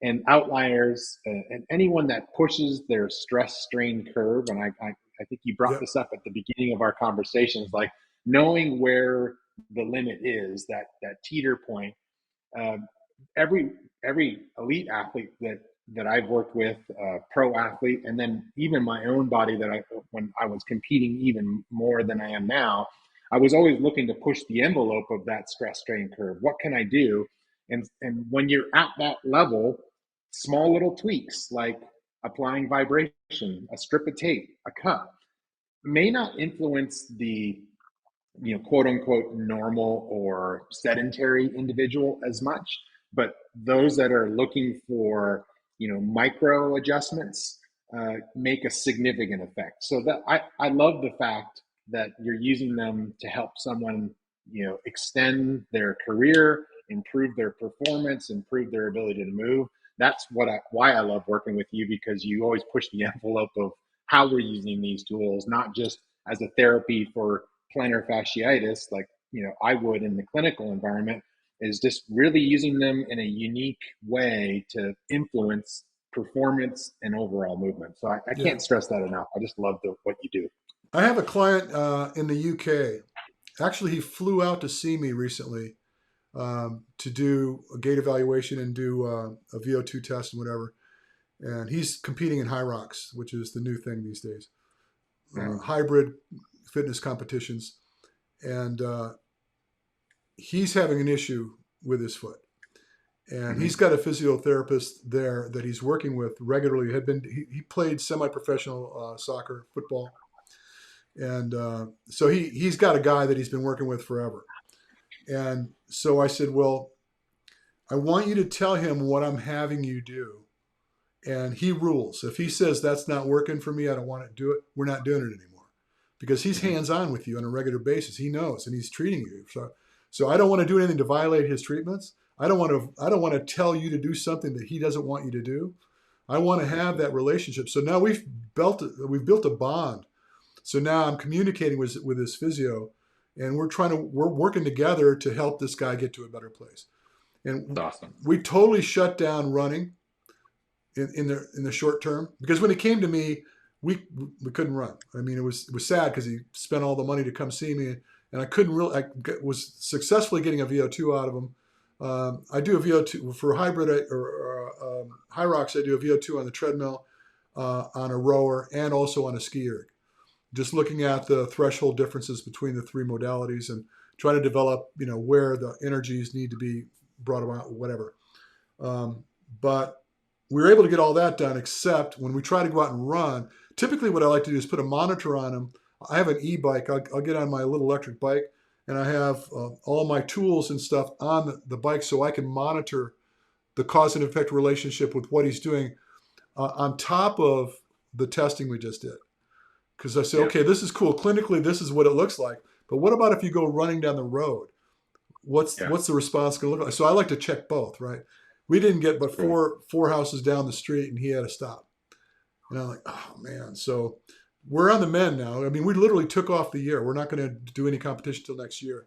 and outliers, and anyone that pushes their stress strain curve. And I think you brought Yep. this up at the beginning of our conversation, is like knowing where the limit is, that teeter point. um, every every elite athlete that I've worked with, pro athlete, and then even my own body, that I when I was competing even more than I am now, I was always looking to push the envelope of that stress strain curve. What can I do? And when you're at that level, small little tweaks like applying vibration, a strip of tape, a cup, may not influence the quote unquote normal or sedentary individual as much, but those that are looking for micro adjustments make a significant effect. So that I love the fact that you're using them to help someone extend their career, improve their performance, improve their ability to move. That's why I love working with you, because you always push the envelope of how we're using these tools, not just as a therapy for plantar fasciitis, like I would in the clinical environment, is just really using them in a unique way to influence performance and overall movement. So I Yeah. can't stress that enough. I just love what you do. I have a client in the UK. Actually, he flew out to see me recently to do a gait evaluation and do a VO2 test and whatever. And he's competing in high rocks, which is the new thing these days. Mhm. Hybrid fitness competitions. And he's having an issue with his foot. And he's Mhm. got a physiotherapist there that he's working with regularly. He played semi-professional soccer, football, and so he's got a guy that he's been working with forever. And so I said, well, I want you to tell him what I'm having you do, and he rules. If he says that's not working for me, I don't want to do it. We're not doing it anymore, because he's Mhm. hands on with you on a regular basis. He knows, and he's treating you. So I don't want to do anything to violate his treatments. I don't want to tell you to do something that he doesn't want you to do. I want to have Understood. that relationship. So now we've built a bond. So now I'm communicating with his physio, and we're working together to help this guy get to a better place. And That's awesome. we totally shut down running in the short term, because when he came to me, we couldn't run. I mean, it was sad because he spent all the money to come see me, and I couldn't really. Was successfully getting a VO2 out of him. I do a VO2 for hybrid or high rocks. I do a VO2 on the treadmill, on a rower, and also on a ski erg. Just looking at the threshold differences between the three modalities and trying to develop, where the energies need to be brought about, whatever. Um, but we were able to get all that done, except when we try to go out and run. Typically, what I like to do is put a monitor on them. I have an e-bike. I'll get on my little electric bike, and I have all my tools and stuff on the bike, so I can monitor the cause and effect relationship with what he's doing on top of the testing we just did. Because I say, Yep. okay, this is cool. Clinically, this is what it looks like. But what about if you go running down the road? Yeah. What's the response going to look like? So I like to check both, right? We didn't get but Cool. four houses down the street, and he had to stop. And I'm like, oh man. So we're on the mend now. I mean, we literally took off the year. We're not going to do any competition till next year,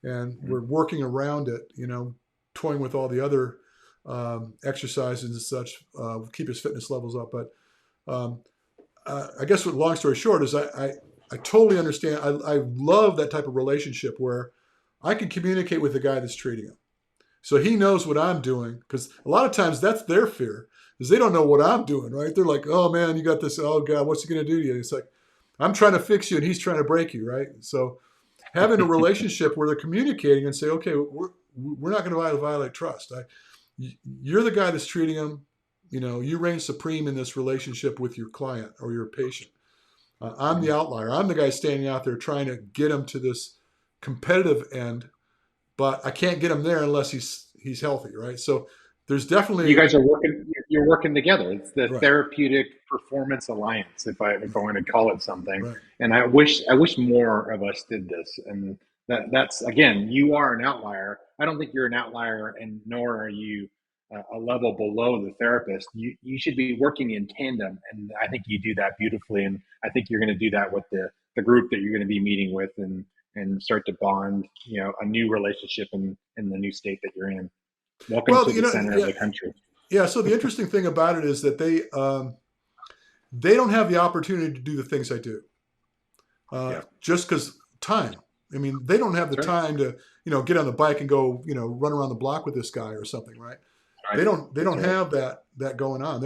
and Mhm. we're working around it. Toying with all the other exercises and such, keep his fitness levels up. But um, I guess what long story short is I totally understand. I love that type of relationship where I can communicate with the guy that's treating him. So he knows what I'm doing, because a lot of times that's their fear, is they don't know what I'm doing, right? They're like, oh man, you got this. Oh God, what's he going to do to you? It's like, I'm trying to fix you and he's trying to break you, right? So having a relationship where they're communicating and say, okay, we're not going to violate trust. You're the guy that's treating him. You reign supreme in this relationship with your client or your patient. I'm the Mhm. outlier. I'm the guy standing out there trying to get him to this competitive end, but I can't get him there unless he's healthy, right? So there's You definitely guys are working. you're working together. It's the Right. therapeutic performance alliance, if I want to call it something. Right. And I wish more of us did this. And that's again, you are an outlier. I don't think you're an outlier, and nor are you a level below the therapist. You should be working in tandem, and I think you do that beautifully. And I think you're going to do that with the group that you're going to be meeting with, and start to bond, a new relationship in the new state that you're in. Welcome Well, to the center of yeah, the country. yeah. So the interesting thing about it is that they don't have the opportunity to do the things I do, Yeah, just because time. I mean, they don't have the that's right. time to, get on the bike and go, run around the block with this guy or something, right? That's They right. don't. They That's don't right. have that going on.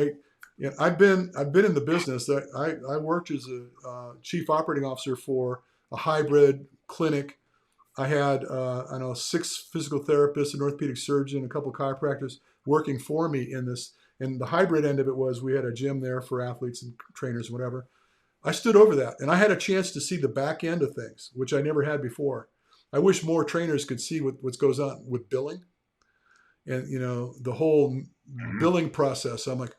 I've been in the business. I worked as a chief operating officer for a hybrid clinic. I had I know 6 physical therapists, an orthopedic surgeon, a couple of chiropractors working for me in this. And the hybrid end of it was we had a gym there for athletes and trainers, whatever. I stood over that, and I had a chance to see the back end of things, which I never had before. I wish more trainers could see what goes on with billing and the whole Mhm. billing process. I'm like,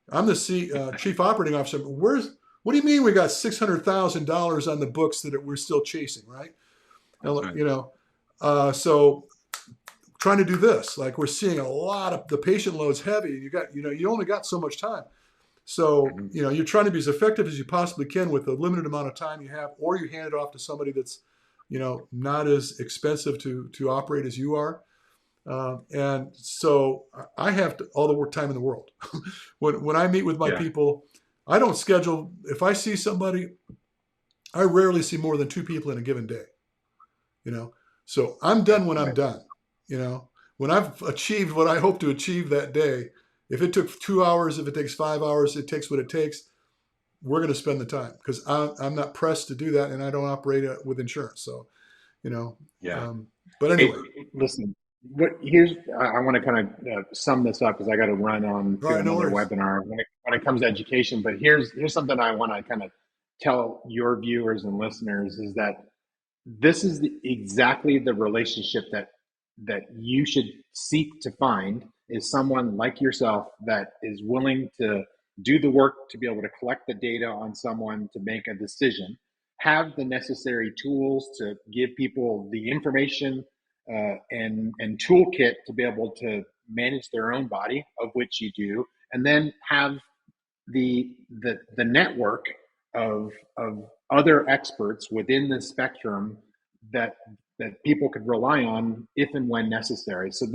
I'm the chief operating officer. What do you mean we got $600,000 on the books that we're still chasing, right? That's right. So trying to do this, like we're seeing a lot of the patient load's heavy. You only got so much time. So, Mhm. you're trying to be as effective as you possibly can with the limited amount of time you have, or you hand it off to somebody that's, not as expensive to operate as you are. And so I have all the work time in the world. When I meet with my Yeah. people, I don't schedule. If I see somebody, I rarely see more than 2 people in a given day. You know, so I'm done when I'm Right. done. You know, when I've achieved what I hope to achieve that day. If it took 2 hours, if it takes 5 hours, it takes what it takes. We're going to spend the time because I'm not pressed to do that, and I don't operate with insurance. So, you know, Yeah. but Hey, anyway, listen. I want to kind of sum this up because I got to run on all to right, no another worries. webinar when it comes to education. But here's something I want to kind of tell your viewers and listeners is that this is exactly the relationship that you should seek to find is someone like yourself that is willing to do the work to be able to collect the data on someone to make a decision, have the necessary tools to give people the information and toolkit to be able to manage their own body, of which you do, and then have the network of other experts within the spectrum that that people could rely on if and when necessary. So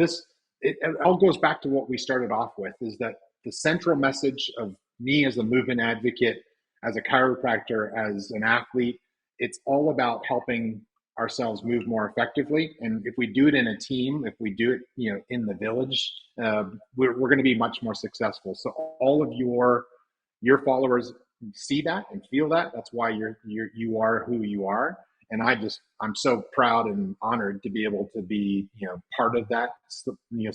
it all goes back to what we started off with is that the central message of me as a movement advocate, as a chiropractor, as an athlete, it's all about helping ourselves move more effectively. And if we do it in a team, if we do it, in the village, we're going to be much more successful. So all of your followers see that and feel that. That's why you are who you are. And I'm so proud and honored to be able to be part of that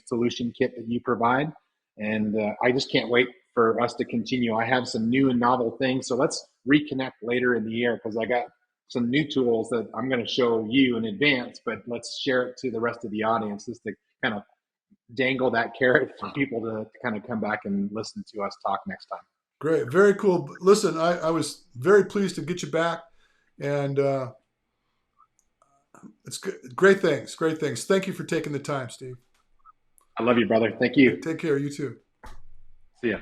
solution kit that you provide. And I just can't wait for us to continue. I have some new and novel things, so let's reconnect later in the year because I got some new tools that I'm going to show you in advance. But let's share it to the rest of the audience just to kind of dangle that carrot for people to kind of come back and listen to us talk next time. Great, very cool. Listen, I was very pleased to get you back, and it's good. Great things, great things. Thank you for taking the time, Steve. I love you, brother. Thank you. Take care. You too. See ya.